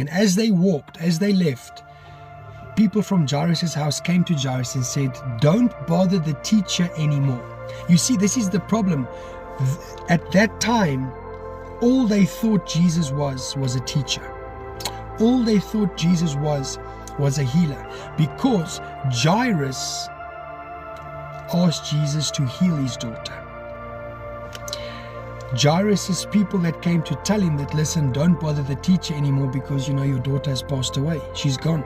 And as they walked, as they left, people from Jairus' house came to Jairus and said, don't bother the teacher anymore. You see, this is the problem. At that time, all they thought Jesus was a teacher. All they thought Jesus was a healer, because Jairus asked Jesus to heal his daughter. Jairus' people that came to tell him that, listen, don't bother the teacher anymore because your daughter has passed away. She's gone.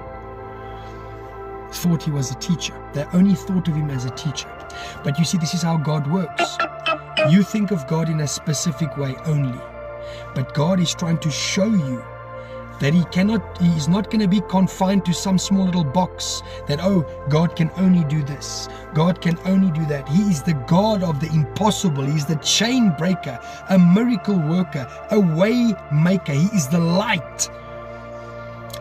Thought he was a teacher. They only thought of him as a teacher. But you see, this is how God works. You think of God in a specific way only. But God is trying to show you that he is not going to be confined to some small little box that, oh, God can only do this, God can only do that. He is the God of the impossible. He's the chain breaker, a miracle worker, a way maker. He is the light.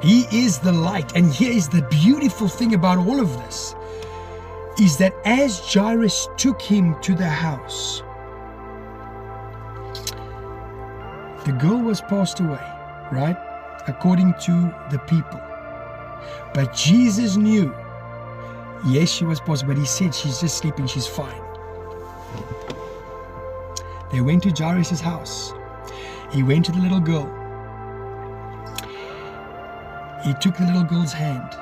He is the light. And here is the beautiful thing about all of this, is that as Jairus took him to the house, the girl was passed away, right? According to the people. But Jesus knew, yes, she was passed, but he said, she's just sleeping, she's fine. They went to Jairus' house. He went to the little girl. He took the little girl's hand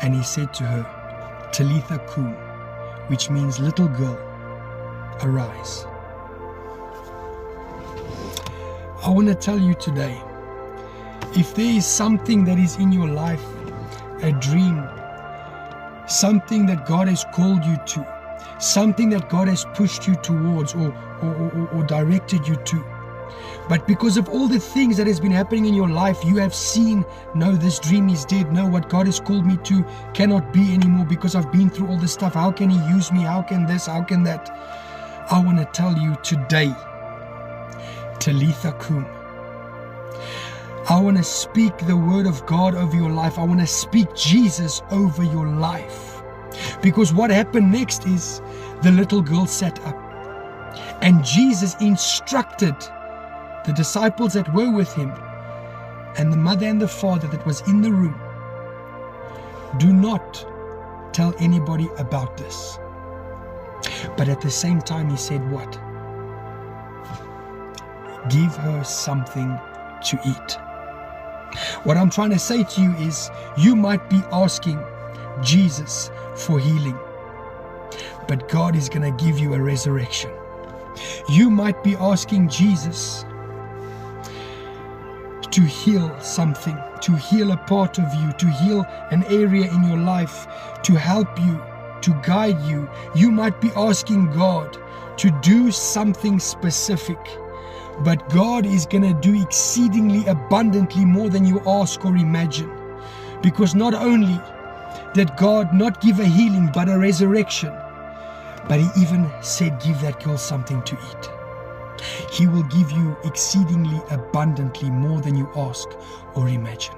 and he said to her, Talitha kum, which means, little girl, arise. I want to tell you today, if there is something that is in your life, a dream, something that God has called you to, something that God has pushed you towards or directed you to, but because of all the things that has been happening in your life, you have seen, no, this dream is dead. No, what God has called me to cannot be anymore because I've been through all this stuff. How can He use me? How can this? How can that? I want to tell you today, Talitha kum. I want to speak the word of God over your life. I want to speak Jesus over your life. Because what happened next is the little girl sat up. And Jesus instructed the disciples that were with him and the mother and the father that was in the room, do not tell anybody about this. But at the same time, he said what? Give her something to eat. What I'm trying to say to you is, you might be asking Jesus for healing, but God is going to give you a resurrection. You might be asking Jesus to heal something, to heal a part of you, to heal an area in your life, to help you, to guide you. You might be asking God to do something specific, but God is going to do exceedingly abundantly more than you ask or imagine. Because not only did God not give a healing, but a resurrection, but He even said, give that girl something to eat. He will give you exceedingly abundantly more than you ask or imagine.